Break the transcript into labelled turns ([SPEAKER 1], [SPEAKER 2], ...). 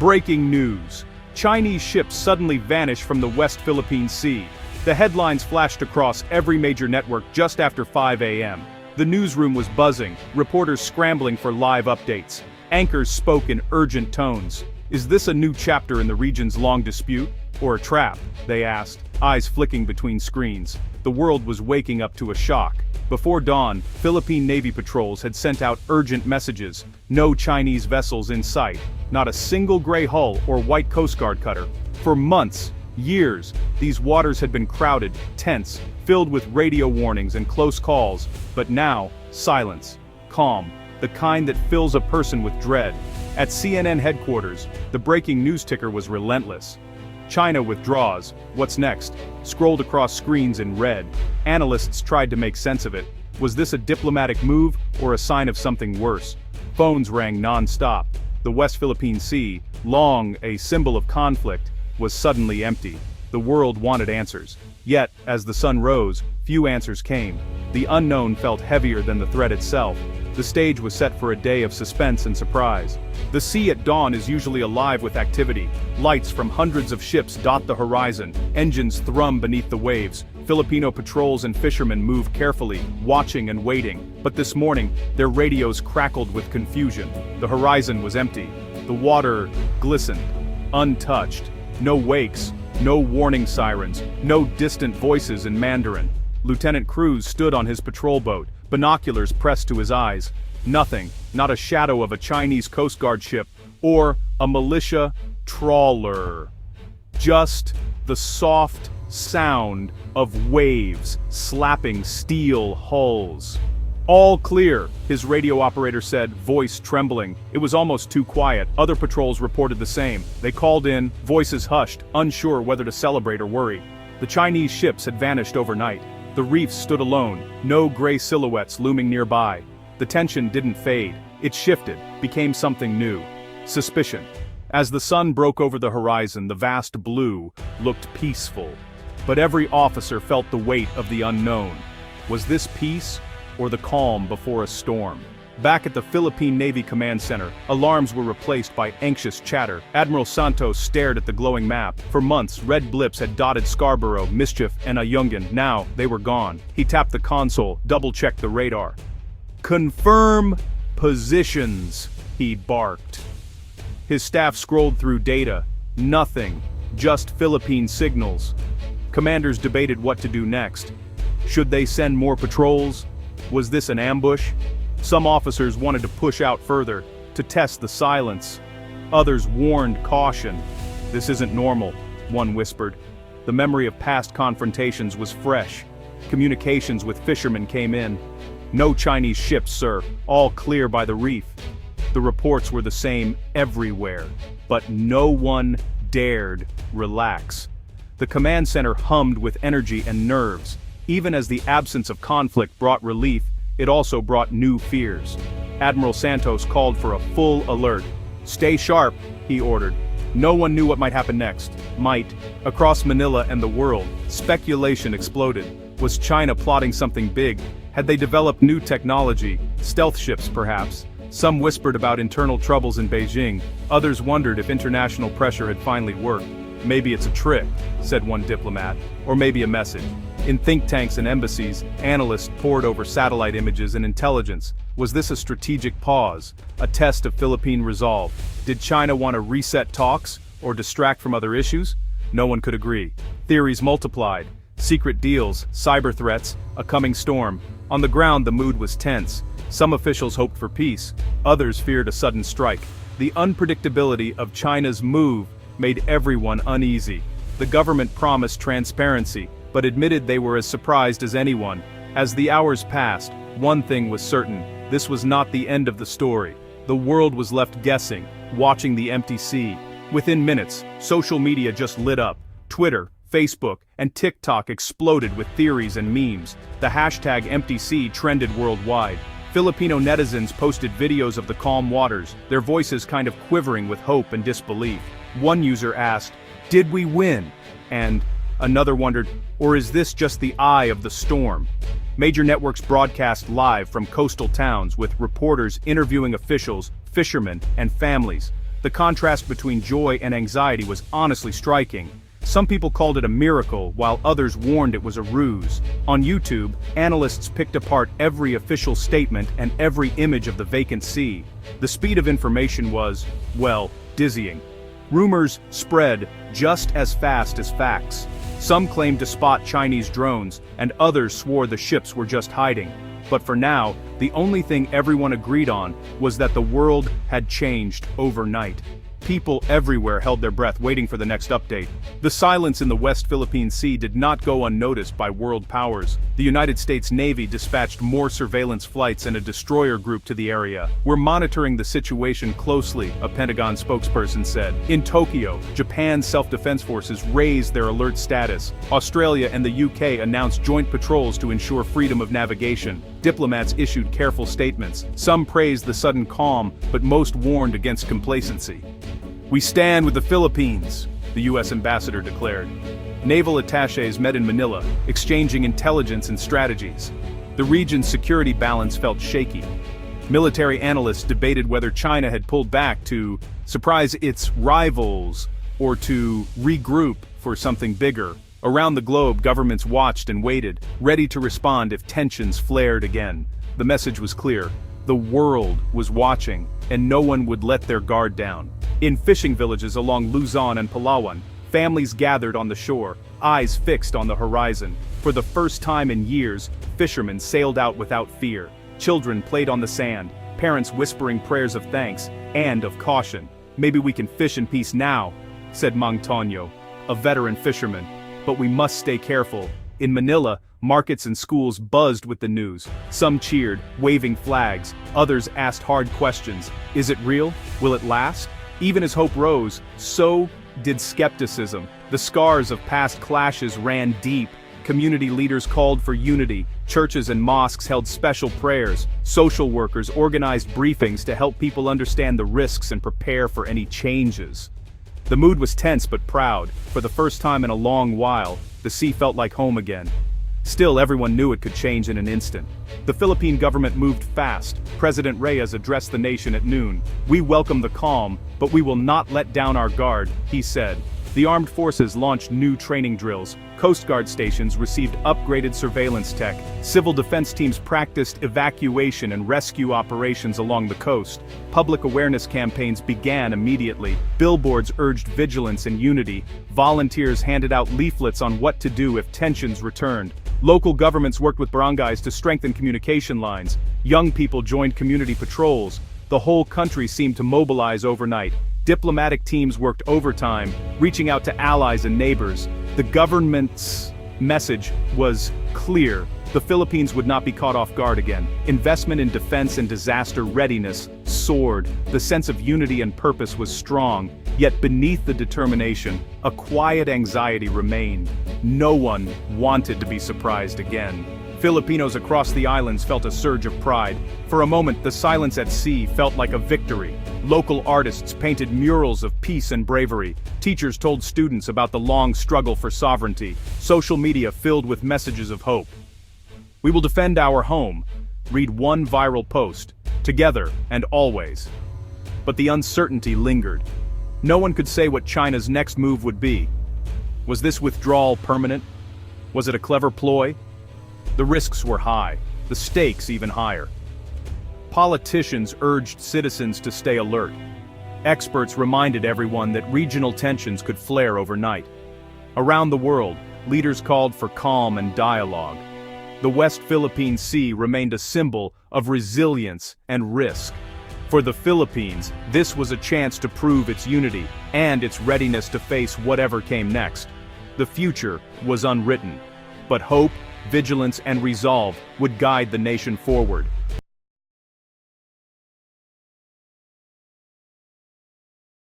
[SPEAKER 1] Breaking news. Chinese ships suddenly vanish from the West Philippine Sea. The headlines flashed across every major network just after 5 a.m. The newsroom was buzzing, reporters scrambling for live updates. Anchors spoke in urgent tones. Is this a new chapter in the region's long dispute? Or a trap? They asked, eyes flicking between screens. The world was waking up to a shock. Before dawn, Philippine Navy patrols had sent out urgent messages. No Chinese vessels in sight. Not a single gray hull or white Coast Guard cutter. For months, years, these waters had been crowded, tense, filled with radio warnings and close calls. But now, silence. Calm. The kind that fills a person with dread. At CNN headquarters, the breaking news ticker was relentless. China withdraws. What's next? Scrolled across screens in red. Analysts tried to make sense of it. Was this a diplomatic move or a sign of something worse? Phones rang non-stop. The West Philippine Sea, long a symbol of conflict, was suddenly empty. The world wanted answers. Yet, as the sun rose, few answers came. The unknown felt heavier than the threat itself. The stage was set for a day of suspense and surprise. The sea at dawn is usually alive with activity. Lights from hundreds of ships dot the horizon, engines thrum beneath the waves. Filipino patrols and fishermen move carefully, watching and waiting. But this morning, their radios crackled with confusion. The horizon was empty. The water glistened, untouched. No wakes, no warning sirens, no distant voices in Mandarin. Lieutenant Cruz stood on his patrol boat, binoculars pressed to his eyes. Nothing, not a shadow of a Chinese Coast Guard ship, or a militia trawler. Just the soft sound of waves slapping steel hulls. All clear, his radio operator said, voice trembling. It was almost too quiet. Other patrols reported the same. They called in, voices hushed, unsure whether to celebrate or worry. The Chinese ships had vanished overnight. The reefs stood alone, no gray silhouettes looming nearby. The tension didn't fade. It shifted, became something new. Suspicion. As the sun broke over the horizon, the vast blue looked peaceful. But every officer felt the weight of the unknown. Was this peace, or the calm before a storm? Back at the Philippine Navy Command Center, alarms were replaced by anxious chatter. Admiral Santos stared at the glowing map. For months, red blips had dotted Scarborough, Mischief, and Ayungin. Now, they were gone. He tapped the console, double-checked the radar. Confirm positions, he barked. His staff scrolled through data. Nothing, just Philippine signals. Commanders debated what to do next. Should they send more patrols? Was this an ambush? Some officers wanted to push out further, to test the silence. Others warned caution. This isn't normal, one whispered. The memory of past confrontations was fresh. Communications with fishermen came in. No Chinese ships, sir, all clear by the reef. The reports were the same everywhere, but no one dared relax. The command center hummed with energy and nerves. Even as the absence of conflict brought relief, it also brought new fears. Admiral Santos called for a full alert. Stay sharp, he ordered. No one knew what might happen next. Across Manila and the world, speculation exploded. Was China plotting something big? Had they developed new technology, stealth ships perhaps? Some whispered about internal troubles in Beijing. Others wondered if international pressure had finally worked. Maybe it's a trick, said one diplomat, or maybe a message. In think tanks and embassies, analysts pored over satellite images and intelligence. Was this a strategic pause, a test of Philippine resolve? Did China want to reset talks, or distract from other issues? No one could agree. Theories multiplied. Secret deals, cyber threats, a coming storm. On the ground, the mood was tense. Some officials hoped for peace. Others feared a sudden strike. The unpredictability of China's move made everyone uneasy. The government promised transparency, but admitted they were as surprised as anyone. As the hours passed, one thing was certain: this was not the end of the story. The world was left guessing, watching the empty sea. Within minutes, social media just lit up. Twitter, Facebook, and TikTok exploded with theories and memes. The hashtag empty sea trended worldwide. Filipino netizens posted videos of the calm waters, their voices kind of quivering with hope and disbelief. One user asked, "Did we win?" And another wondered, or is this just the eye of the storm? Major networks broadcast live from coastal towns with reporters interviewing officials, fishermen, and families. The contrast between joy and anxiety was honestly striking. Some people called it a miracle, while others warned it was a ruse. On YouTube, analysts picked apart every official statement and every image of the vacant sea. The speed of information was, well, dizzying. Rumors spread just as fast as facts. Some claimed to spot Chinese drones, and others swore the ships were just hiding. But for now, the only thing everyone agreed on was that the world had changed overnight. People everywhere held their breath waiting for the next update. The silence in the West Philippine Sea did not go unnoticed by world powers. The United States Navy dispatched more surveillance flights and a destroyer group to the area. "We're monitoring the situation closely," a Pentagon spokesperson said. In Tokyo, Japan's self-defense forces raised their alert status. Australia and the UK announced joint patrols to ensure freedom of navigation. Diplomats issued careful statements. Some praised the sudden calm, but most warned against complacency. "We stand with the Philippines," the U.S. ambassador declared. Naval attachés met in Manila, exchanging intelligence and strategies. The region's security balance felt shaky. Military analysts debated whether China had pulled back to surprise its rivals or to regroup for something bigger. Around the globe, governments watched and waited, ready to respond if tensions flared again. The message was clear. The world was watching, and no one would let their guard down. In fishing villages along Luzon and Palawan, families gathered on the shore, eyes fixed on the horizon. For the first time in years, fishermen sailed out without fear. Children played on the sand, parents whispering prayers of thanks and of caution. "Maybe we can fish in peace now," said Mang Tonyo, a veteran fisherman. "But we must stay careful." In Manila, markets and schools buzzed with the news. Some cheered, waving flags. Others asked hard questions. Is it real? Will it last? Even as hope rose, so did skepticism. The scars of past clashes ran deep. Community leaders called for unity. Churches and mosques held special prayers. Social workers organized briefings to help people understand the risks and prepare for any changes. The mood was tense but proud. For the first time in a long while, the sea felt like home again. Still, everyone knew it could change in an instant. The Philippine government moved fast. President Reyes addressed the nation at noon. "We welcome the calm, but we will not let down our guard," he said. The armed forces launched new training drills. Coast Guard stations received upgraded surveillance tech. Civil defense teams practiced evacuation and rescue operations along the coast. Public awareness campaigns began immediately. Billboards urged vigilance and unity. Volunteers handed out leaflets on what to do if tensions returned. Local governments worked with barangays to strengthen communication lines. Young people joined community patrols. The whole country seemed to mobilize overnight. Diplomatic teams worked overtime, reaching out to allies and neighbors. The government's message was clear. The Philippines would not be caught off guard again. Investment in defense and disaster readiness soared. The sense of unity and purpose was strong, yet beneath the determination, a quiet anxiety remained. No one wanted to be surprised again. Filipinos across the islands felt a surge of pride. For a moment, the silence at sea felt like a victory. Local artists painted murals of peace and bravery. Teachers told students about the long struggle for sovereignty. Social media filled with messages of hope. "We will defend our home." Read one viral post. Together and always. But the uncertainty lingered. No one could say what China's next move would be. Was this withdrawal permanent? Was it a clever ploy? The risks were high, the stakes even higher. Politicians urged citizens to stay alert. Experts reminded everyone that regional tensions could flare overnight. Around the world, leaders called for calm and dialogue. The West Philippine Sea remained a symbol of resilience and risk. For the Philippines, this was a chance to prove its unity and its readiness to face whatever came next. The future was unwritten, but hope, vigilance, and resolve would guide the nation forward.